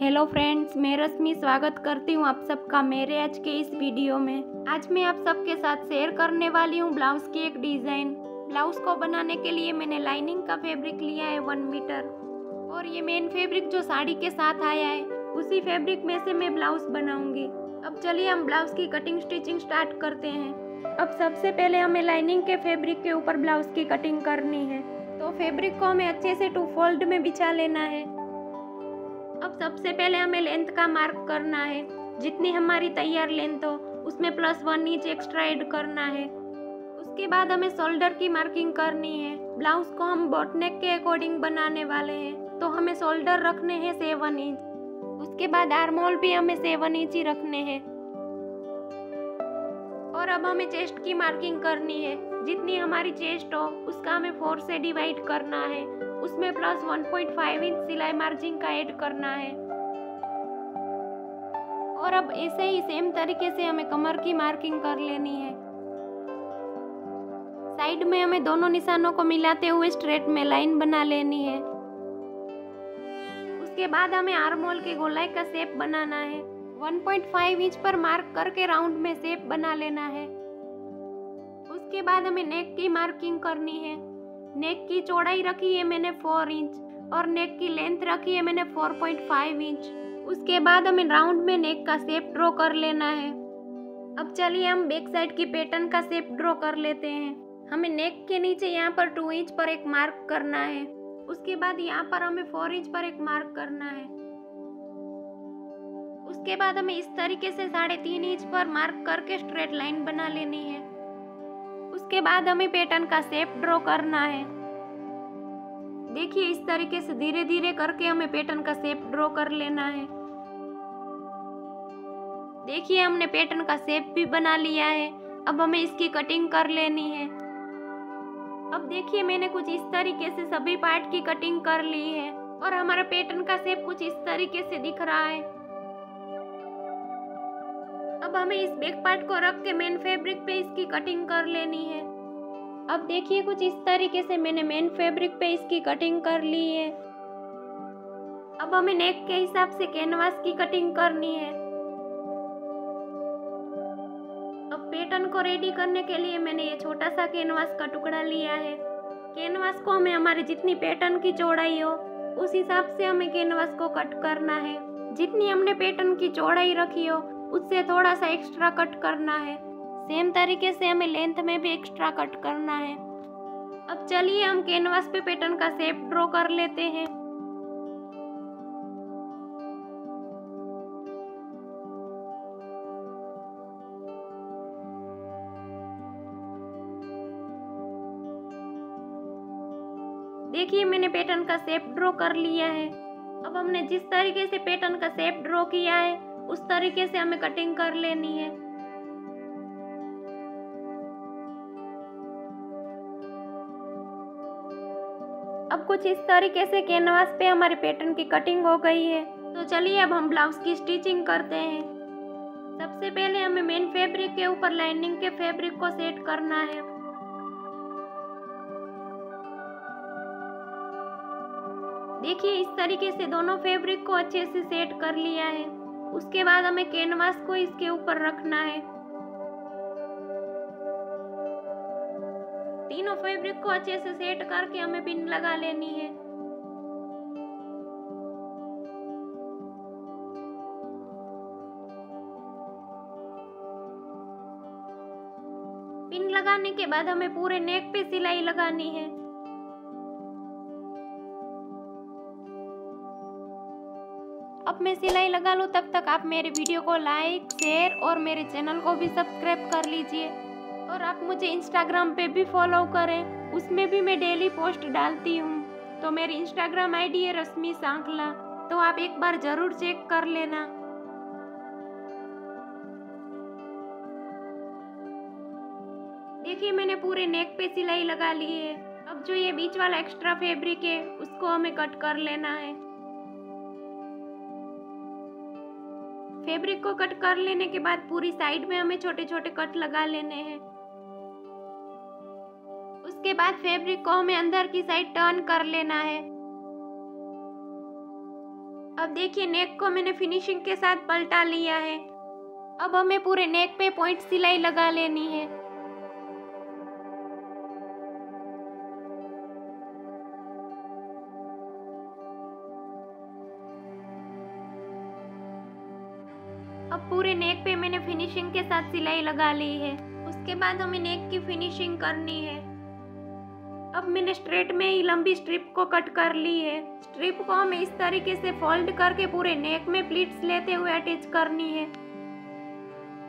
Hello friends, मैं रश्मि स्वागत करती हूँ आप सबका मेरे आज के इस वीडियो में। आज मैं आप सबके साथ शेयर करने वाली हूँ ब्लाउज की एक डिज़ाइन। ब्लाउज को बनाने के लिए मैंने लाइनिंग का फैब्रिक लिया है 1 मीटर और ये मेन फैब्रिक जो साड़ी के साथ आया है उसी फैब्रिक में से मैं ब्लाउज बनाऊंगी। अब चलिए हम ब्लाउज की कटिंग स्टिचिंग स्टार्ट करते हैं। अब सबसे पहले हमें लाइनिंग के फैब्रिक के ऊपर ब्लाउज की कटिंग करनी है, तो फैब्रिक को हमें अच्छे से 2 फोल्ड में बिछा लेना है। अब सबसे पहले हमें लेंथ का मार्क करना है। जितनी हमारी तैयार लेंथ हो उसमें +1 इंच एक्स्ट्रा ऐड करना है। उसके बाद हमें शोल्डर की मार्किंग करनी है। ब्लाउज को हम बोट नेक के अकॉर्डिंग बनाने वाले हैं, तो हमें शोल्डर रखने हैं 7 इंच। उसके बाद आर्म होल भी हमें 7 इंच ही रखने हैं। और अब हमें चेस्ट की मार्किंग करनी है। जितनी हमारी चेस्ट हो उसका हमें 4 से डिवाइड करना है। उसमें +1.5 इंच सिलाई मार्जिन का ऐड करना है। और अब ऐसे ही सेम तरीके से हमें कमर की मार्किंग कर लेनी है। साइड में हमें दोनों निशानों को मिलाते हुए स्ट्रेट में लाइन बना लेनी है। उसके बाद हमें आर्म होल की गोलाई का शेप बनाना है। 1.5 इंच पर मार्क करके राउंड में शेप बना लेना है। उसके बाद हमें नेक की मार्किंग करनी है। नेक की चौड़ाई रखी है मैंने 4 इंच और नेक की लेंथ रखी है मैंने 4.5 इंच। उसके बाद हमें राउंड में नेक का शेप ड्रॉ कर लेना है। अब चलिए हम बैक साइड की पैटर्न का शेप ड्रॉ कर लेते हैं। हमें नेक के नीचे यहाँ पर 2 इंच पर एक मार्क करना है। उसके बाद यहाँ पर हमें 4 इंच पर एक मार्क करना है। उसके बाद हमें इस तरीके से 3.5 इंच पर मार्क करके स्ट्रेट लाइन बना लेनी है। उसके बाद हमें पैटर्न का शेप ड्रॉ करना है। देखिए इस तरीके से धीरे धीरे करके हमें पैटर्न का शेप ड्रॉ कर लेना है। देखिए हमने पैटर्न का शेप भी बना लिया है। अब हमें इसकी कटिंग कर लेनी है। अब देखिए मैंने कुछ इस तरीके से सभी पार्ट की कटिंग कर ली है और हमारा पैटर्न का शेप कुछ इस तरीके से दिख रहा है। अब हमें इस बैक पार्ट को रख के मेन फैब्रिक पे इसकी कटिंग कर लेनी है। अब देखिए कुछ इस तरीके से मैंने मेन फैब्रिक पे इसकी कटिंग कर ली है। अब हमें नेक के हिसाब से कैनवास की कटिंग करनी है। अब पैटर्न को रेडी करने के लिए मैंने ये छोटा सा कैनवास का टुकड़ा लिया है। कैनवास को हमें हमारी जितनी पैटर्न की चौड़ाई हो उस हिसाब से हमें कैनवास को कट करना है। जितनी हमने पैटर्न की चौड़ाई रखी हो उससे थोड़ा सा एक्स्ट्रा कट करना है। सेम तरीके से हमें लेंथ में भी एक्स्ट्रा कट करना है। अब चलिए हम कैनवास पे पैटर्न का शेप ड्रॉ कर लेते हैं। देखिए मैंने पैटर्न का शेप ड्रॉ कर लिया है। अब हमने जिस तरीके से पैटर्न का शेप ड्रॉ किया है उस तरीके से हमें कटिंग कर लेनी है। अब कुछ इस तरीके से कैनवास पे हमारे पैटर्न की कटिंग हो गई है। तो चलिए अब हम ब्लाउज की स्टिचिंग करते हैं। सबसे पहले हमें मेन फैब्रिक के ऊपर लाइनिंग के फैब्रिक को सेट करना है। देखिए इस तरीके से दोनों फैब्रिक को अच्छे से सेट कर लिया है। उसके बाद हमें कैनवास को इसके ऊपर रखना है। तीनों फैब्रिक को अच्छे से सेट करके हमें पिन लगा लेनी है। पिन लगाने के बाद हमें पूरे नेक पे सिलाई लगानी है। अब मैं सिलाई लगा लूँ तब तक आप मेरे वीडियो को लाइक, शेयर और मेरे चैनल को भी सब्सक्राइब कर लीजिए। और आप मुझे इंस्टाग्राम पे भी फॉलो करें, उसमें भी मैं डेली पोस्ट डालती हूँ। तो मेरी इंस्टाग्राम आईडी है रश्मि सांखला, तो आप एक बार जरूर चेक कर लेना। देखिए मैंने पूरे नेक पे सिलाई लगा ली है। अब जो ये बीच वाला एक्स्ट्रा फैब्रिक है उसको हमें कट कर लेना है। फैब्रिक को कट कर लेने के बाद पूरी साइड में हमें छोटे छोटे कट लगा लेने हैं। उसके बाद फैब्रिक को हमें अंदर की साइड टर्न कर लेना है। अब देखिए नेक को मैंने फिनिशिंग के साथ पलटा लिया है। अब हमें पूरे नेक पे पॉइंट सिलाई लगा लेनी है। अब पूरे नेक पे मैंने फिनिशिंग के साथ सिलाई लगा ली है। उसके बाद हमें नेक की फिनिशिंग करनी है। अब मैंने स्ट्रेट में ही लंबी स्ट्रिप को कट कर ली है। स्ट्रिप को हमें इस तरीके से फोल्ड करके पूरे नेक में प्लीट्स लेते हुए अटैच करनी है।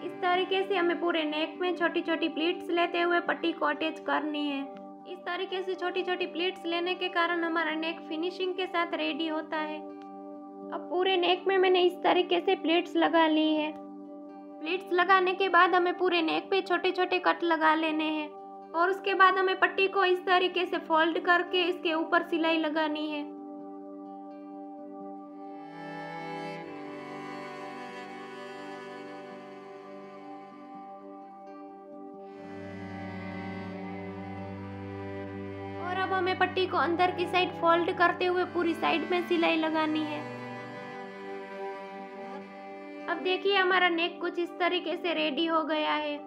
इस तरीके से हमें पूरे नेक में छोटी छोटी प्लीट्स लेते हुए पट्टी को अटैच करनी है। इस तरीके से छोटी छोटी प्लीट्स लेने के कारण हमारा नेक फिनिशिंग के साथ रेडी होता है। अब पूरे नेक में मैंने इस तरीके से प्लीट्स लगा ली है। प्लीट्स लगाने के बाद हमें पूरे नेक पे छोटे छोटे कट लगा लेने हैं और उसके बाद हमें पट्टी को इस तरीके से फोल्ड करके इसके ऊपर सिलाई लगानी है। और अब हमें पट्टी को अंदर की साइड फोल्ड करते हुए पूरी साइड में सिलाई लगानी है। अब देखिए हमारा नेक कुछ इस तरीके से रेडी हो गया है।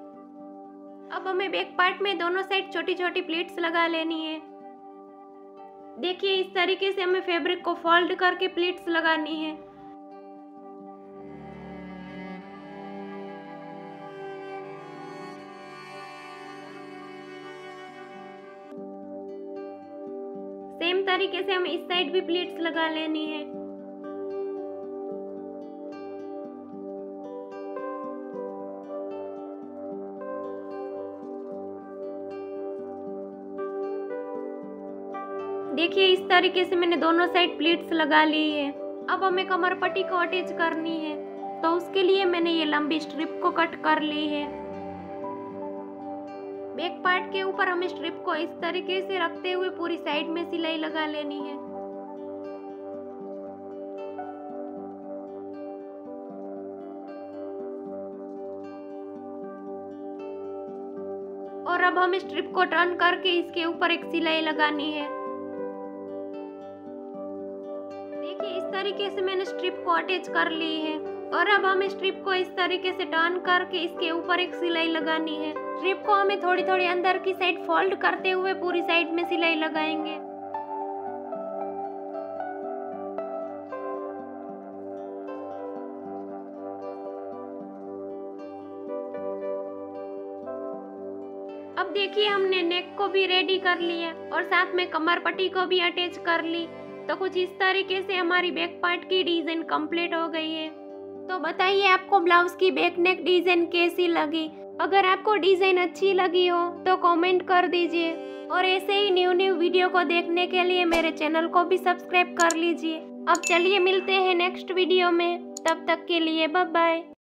अब हमें बैक पार्ट में दोनों साइड छोटी छोटी प्लीट्स लगा लेनी है। देखिए इस तरीके से हमें फैब्रिक को फोल्ड करके प्लीट्स लगानी है। सेम तरीके से हमें इस साइड भी प्लीट्स लगा लेनी है। देखिए इस तरीके से मैंने दोनों साइड प्लीट्स लगा ली है। अब हमें कमर पट्टी को अटैच करनी है, तो उसके लिए मैंने ये लंबी स्ट्रिप को कट कर ली है। बैक पार्ट के ऊपर हमें स्ट्रिप को इस तरीके से रखते हुए पूरी साइड में सिलाई लगा लेनी है। और अब हमें स्ट्रिप को टर्न करके इसके ऊपर एक सिलाई लगानी है। देखिए इस तरीके से मैंने स्ट्रिप को अटैच कर ली है और अब हमें स्ट्रिप को इस तरीके से टर्न करके इसके ऊपर एक सिलाई लगानी है। स्ट्रिप को हमें थोड़ी थोड़ी अंदर की साइड फोल्ड करते हुए पूरी साइड में सिलाई लगाएंगे। अब देखिए हमने नेक को भी रेडी कर लिया और साथ में कमर पट्टी को भी अटैच कर ली। तो कुछ इस तरीके से हमारी बैक पार्ट की डिजाइन कंप्लीट हो गई है। तो बताइए आपको ब्लाउज की बैक नेक डिजाइन कैसी लगी। अगर आपको डिजाइन अच्छी लगी हो तो कमेंट कर दीजिए और ऐसे ही न्यू वीडियो को देखने के लिए मेरे चैनल को भी सब्सक्राइब कर लीजिए। अब चलिए मिलते हैं नेक्स्ट वीडियो में, तब तक के लिए बाय बाय।